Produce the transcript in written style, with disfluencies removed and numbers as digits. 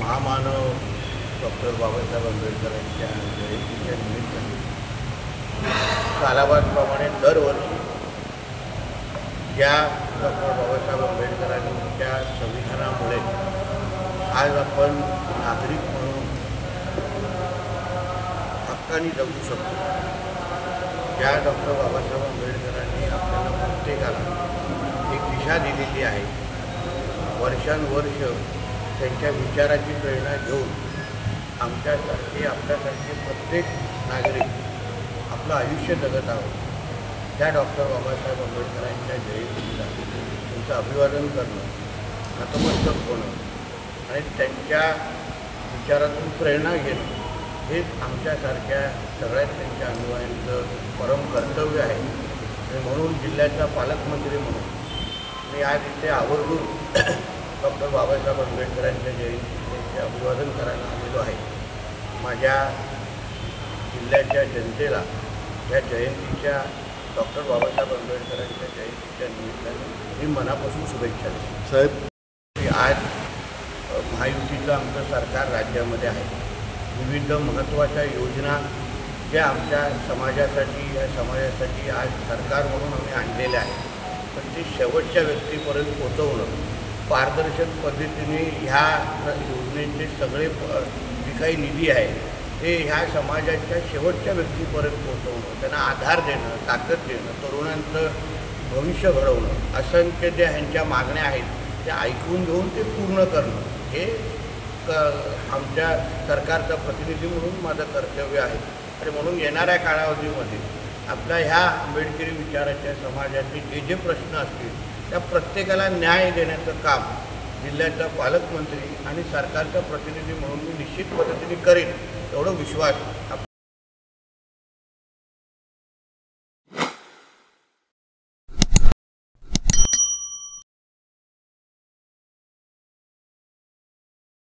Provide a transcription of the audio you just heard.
महामानव डॉक्टर बाबासाहेब आंबेडकरांच्या जयंतीच्या निमित्ताने सालाबादप्रमाणे दरवर्षी ज्या डॉक्टर बाबासाहेब आंबेडकरांच्या संविधानामुळे आज आपण नागरिक म्हणून हक्काने जगू शकतो, ज्या डॉक्टर बाबासाहेब आंबेडकरांनी आपल्याला प्रत्येकाला एक दिशा दिलेली आहे, वर्षानुवर्ष त्यांच्या विचाराची प्रेरणा घेऊन आपल्यासारखे प्रत्येक नागरिक आपलं आयुष्य जगत आहोत, त्या डॉक्टर बाबासाहेब आंबेडकरांच्या जयंतीला त्यांचं अभिवादन करणं, नतमस्तक होणं आणि त्यांच्या विचारातून प्रेरणा घेणं हेच आमच्यासारख्या सगळ्यात त्यांच्या अनुयायांचं परम कर्तव्य आहे. आणि म्हणून जिल्ह्याचा पालकमंत्री म्हणून मी आज इथे आवर्जून डॉक्टर बाबासाहेब आंबेडकरांच्या जयंतीचे अभिवादन करायला आलेलो आहे. माझ्या जिल्ह्याच्या जनतेला या जयंतीच्या डॉक्टर बाबासाहेब आंबेडकरांच्या जयंतीच्या निमित्ताने मी मनापासून शुभेच्छा देतो. साहेब, आज महायुतीचं आमचं सरकार राज्यामध्ये आहे. विविध महत्त्वाच्या योजना ज्या आमच्या समाजासाठी आज सरकार म्हणून आम्ही आणलेल्या आहेत, पण ते शेवटच्या व्यक्तीपर्यंत पोहोचवणं, पारदर्शक पद्धतीने ह्या योजनेचे सगळे जे काही निधी आहे ते ह्या समाजाच्या शेवटच्या व्यक्तीपर्यंत पोहोचवणं, त्यांना आधार देणं, ताकद देणं, तरुणांचं भविष्य घडवणं, असंख्य ज्या ह्यांच्या मागण्या आहेत त्या ऐकून घेऊन ते पूर्ण करणं हे आमच्या सरकारचा प्रतिनिधी म्हणून माझं कर्तव्य आहे. आणि म्हणून येणाऱ्या कालावधीमध्ये आपल्या ह्या आंबेडकरी विचाराच्या समाजाचे जे प्रश्न असतील त्या प्रत्येकाला न्याय देण्याचं काम जिल्ह्याचा पालकमंत्री आणि सरकारचा प्रतिनिधी म्हणून मी निश्चित पद्धतीने करेन, एवढा विश्वास